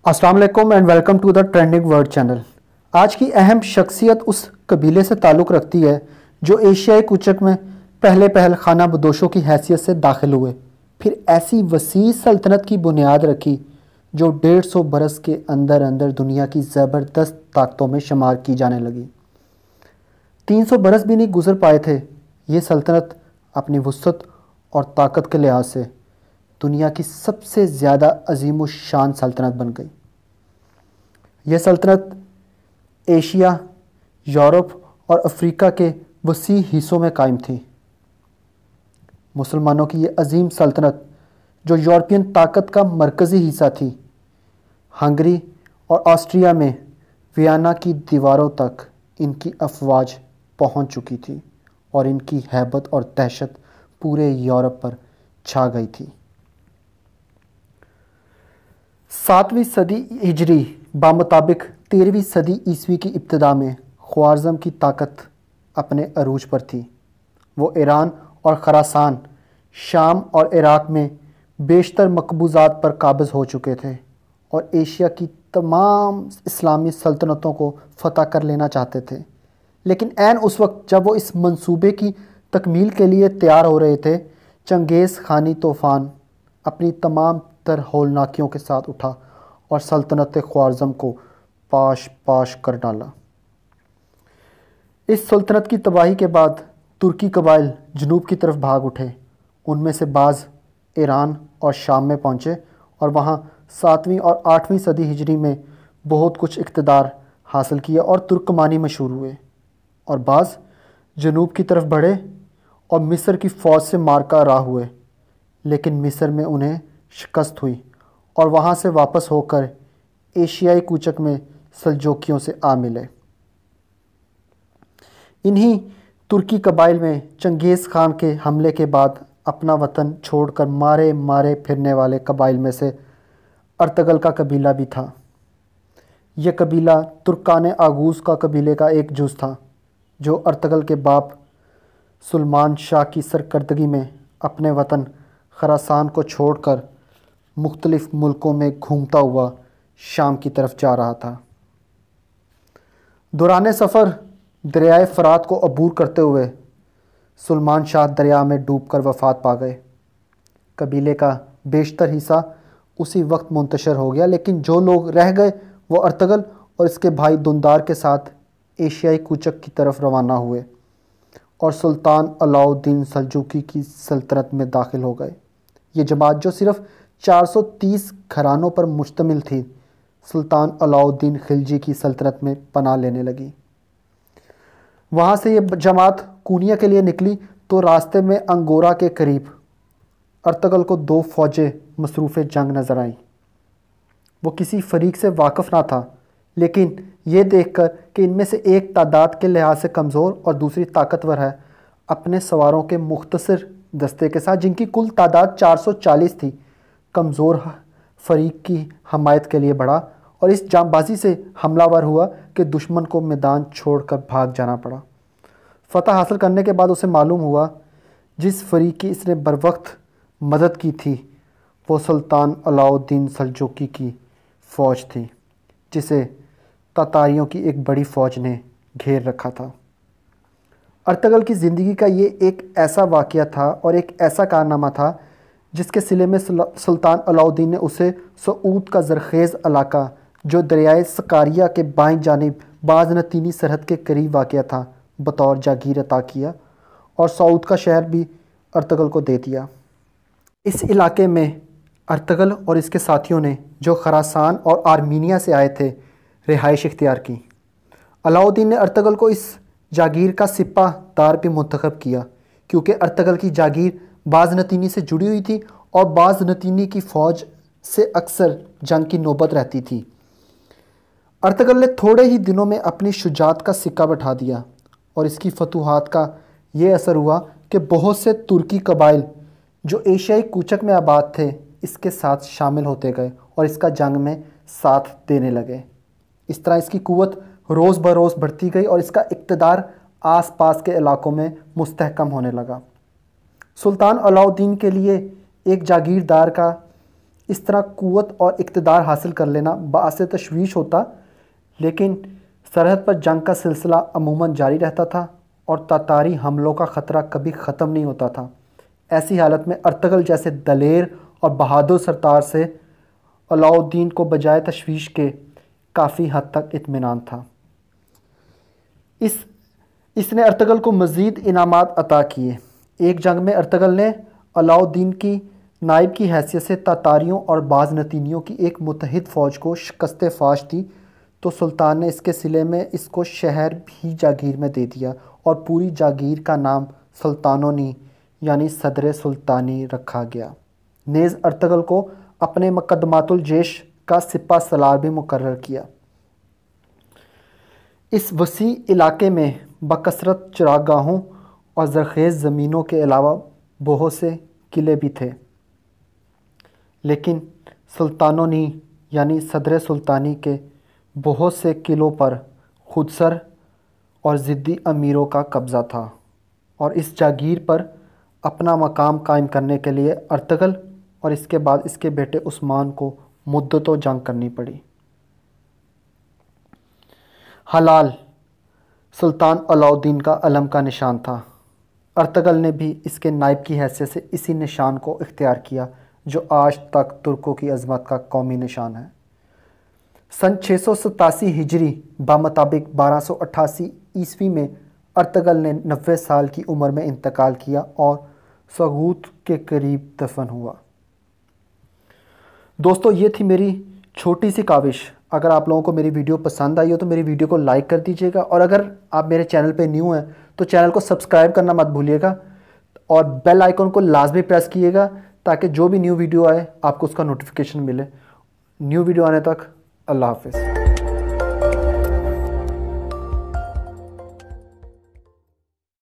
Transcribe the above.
अस्सलाम वालेकुम and welcome to the trending word channel. आज की अहम शख्सियत उस कबीले से ताल्लुक़ रखती है जो एशियाई कुचक में पहले पहल खाना बदोशों की हैसियत से दाखिल हुए, फिर ऐसी वसी सल्तनत की बुनियाद रखी जो 150 बरस के अंदर अंदर दुनिया की ज़बरदस्त ताकतों में शुमार की जाने लगी। 300 बरस भी नहीं गुजर पाए थे ये सल्तनत अपनी वसअत और ताकत के लिहाज से दुनिया की सबसे ज़्यादा अजीम शान सल्तनत बन गई। यह सल्तनत एशिया, यूरोप और अफ्रीका के वसी हिस्सों में कायम थी। मुसलमानों की यह अजीम सल्तनत जो यूरोपियन ताकत का मरकज़ी हिस्सा थी, हंगरी और ऑस्ट्रिया में वियना की दीवारों तक इनकी अफवाज पहुंच चुकी थी और इनकी हैबत और दहशत पूरे यूरोप पर छा गई थी। 7वीं सदी हिजरी बामुताबिक 13वीं सदी ईस्वी की इब्तिदा में ख्वारिज़म की ताकत अपने अरूज पर थी। वो ईरान और खरासान, शाम और इराक़ में बेशतर मकबूज़ात पर काबिज़ हो चुके थे और एशिया की तमाम इस्लामी सल्तनतों को फ़तह कर लेना चाहते थे। लेकिन ऐन उस वक्त जब वो इस मंसूबे की तकमील के लिए तैयार हो रहे थे, चंगेज़ खानी तूफ़ान अपनी तमाम तर हौलनाकियों के साथ उठा और सल्तनत ख्वारिज़म को पाश पाश कर डाला। इस सल्तनत की तबाही के बाद तुर्की कबाइल जनूब की तरफ भाग उठे। उनमें से बाज़ ईरान और शाम में पहुँचे और वहाँ 7वीं और 8वीं सदी हिजरी में बहुत कुछ इक़्तिदार हासिल किया और तुर्कमानी मशहूर हुए, और बाज़ जनूब की तरफ बढ़े और मिस्र की फ़ौज से मारका राह हुए। लेकिन मिस्र में उन्हें शिकस्त हुई और वहाँ से वापस होकर एशियाई कूचक में सल्जोकियों से आ मिले। इन्हीं तुर्की कबाइल में चंगेज़ खान के हमले के बाद अपना वतन छोड़कर मारे मारे फिरने वाले कबाइल में से अर्तगल का कबीला भी था। यह कबीला तुर्कान आगूज़ का कबीले का एक जुज़ था जो अर्तगल के बाप सुलेमान शाह की सरकर्दगी में अपने वतन खरासान को छोड़कर मुख्तलिफ़ मुल्कों में घूमता हुआ शाम की तरफ जा रहा था। दौरान सफ़र दरियाए फ़रात को अबूर करते हुए सुलेमान शाह दरिया में डूबकर वफ़ात पा गए। कबीले का बेशतर हिस्सा उसी वक्त मुंतशर हो गया, लेकिन जो लोग रह गए वो अर्तगल और इसके भाई दुंदार के साथ एशियाई कूचक की तरफ रवाना हुए और सुल्तान अलाउद्दीन सल्जूकी की सल्तनत में दाखिल हो गए। ये जमात जो सिर्फ़ 430 घरानों पर मुश्तमिल थी, सुल्तान अलाउद्दीन खिलजी की सल्तनत में पनाह लेने लगी। वहाँ से ये जमात कूनिया के लिए निकली तो रास्ते में अंगोरा के करीब अर्तगल को 2 फ़ौजें मसरूफ़ जंग नज़र आईं। वो किसी फ़रीक से वाकिफ़ ना था, लेकिन ये देखकर कि इनमें से एक तादाद के लिहाज से कमज़ोर और दूसरी ताकतवर है, अपने सवारों के मुख्तसर दस्ते के साथ, जिनकी कुल तादाद 440 थी, कमज़ोर फ़रीक की हमायत के लिए बढ़ा और इस जांबाज़ी से हमलावर हुआ कि दुश्मन को मैदान छोड़कर भाग जाना पड़ा। फ़तह हासिल करने के बाद उसे मालूम हुआ जिस फ़रीक की इसने बरवक्त मदद की थी वो सुल्तान अलाउद्दीन सल्जूकी की फ़ौज थी, जिसे तातारियों की एक बड़ी फ़ौज ने घेर रखा था। अर्तगल की ज़िंदगी का ये एक ऐसा वाक़या था और एक ऐसा कारनामा था जिसके सिले में सुल्तान अलाउद्दीन ने उसे सऊद का ज़रखेज़ इलाका जो दरियाए सकारिया के बाईं जानिब बाज़नतीनी सरहद के करीब वाक़या था, बतौर जागीर अता किया और सऊद का शहर भी अर्तगल को दे दिया। इस इलाके में अर्तगल और इसके साथियों ने जो खरासान और आर्मीनिया से आए थे रिहाइश इख्तियार की। अलाउद्दीन ने अर्तगल को इस जागीर का सिपा दार भी मुंतखब किया, क्योंकि अर्तगल की जागीर बाज़नतीनी से जुड़ी हुई थी और बाज़नतीनी की फ़ौज से अक्सर जंग की नौबत रहती थी। अर्तगल ने थोड़े ही दिनों में अपनी शुजात का सिक्का बैठा दिया और इसकी फतूहात का ये असर हुआ कि बहुत से तुर्की कबाइल जो एशियाई कूचक में आबाद थे इसके साथ शामिल होते गए और इसका जंग में साथ देने लगे। इस तरह इसकी कुव्वत रोज़ बरोज़ बढ़ती गई और इसका इक़्तिदार आस पास के इलाकों में मुस्तहकम होने लगा। सुल्तान अलाउद्दीन के लिए एक जागीरदार का اس طرح قوت اور اقتدار حاصل کر لینا باعث تشویش ہوتا، لیکن سرحد پر جنگ کا سلسلہ عموماً جاری رہتا تھا اور تاتاری حملوں کا خطرہ کبھی ختم نہیں ہوتا تھا۔ ایسی حالت میں ارطغرل جیسے دلیر اور بہادر سردار سے علاؤ الدین کو بجائے تشویش کے کافی حد تک اطمینان تھا۔ اس نے ارطغرل کو مزید انعامات عطا کیے۔ ایک جنگ میں ارطغرل نے علاؤ الدین کی نائب کی حیثیت سے تاتاریوں اور بازنطینیوں کی ایک متحد فوج کو شکست فاش دی تو سلطان نے اس کے صلے میں اس کو شہر بھی جاگیر میں دے دیا اور پوری جاگیر کا نام سلطانونی یعنی صدر سلطانی رکھا گیا۔ نیز ارطغرل کو اپنے مقدمات الجیش کا سپہ سالار بھی مقرر کیا۔ اس وسیع علاقے میں بکثرت چراگاہوں اور زرخیز زمینوں کے علاوہ بہت سے قلعے بھی تھے، لیکن سلطانونی یعنی صدر سلطانی کے بہت سے قلعوں پر خودسر اور ضدی امیروں کا قبضہ تھا، اور اس جاگیر پر اپنا مقام قائم کرنے کے لیے ارطغرل اور اس کے بعد اس کے بیٹے عثمان کو مدتوں جنگ کرنی پڑی۔ ہلال سلطان علاؤ الدین کا علم کا نشان تھا۔ ارطغرل نے بھی اس کے نائب کی حیثیت سے اسی نشان کو اختیار کیا جو آج تک ترکوں کی عظمت کا قومی نشان ہے۔ سن 687 ہجری بمطابق 1288 عیسوی میں ارطغرل نے 90 سال کی عمر میں انتقال کیا اور سغوت کے قریب دفن ہوا۔ دوستو، یہ تھی میری چھوٹی سی کاوش۔ اگر آپ لوگوں کو میری ویڈیو پسند آئی ہو تو میری ویڈیو کو لائک کر دیجیے گا، اور اگر آپ میرے چینل پہ نیو ہیں تو چینل کو سبسکرائب کرنا مت بھولیے گا، اور بیل آئیکن کو لازمی پریس کیے گا تاکہ جو بھی نیو ویڈیو آئے آپ کو اس کا نوٹیفیکیشن ملے۔ نیو ویڈیو آنے تک اللہ حافظ۔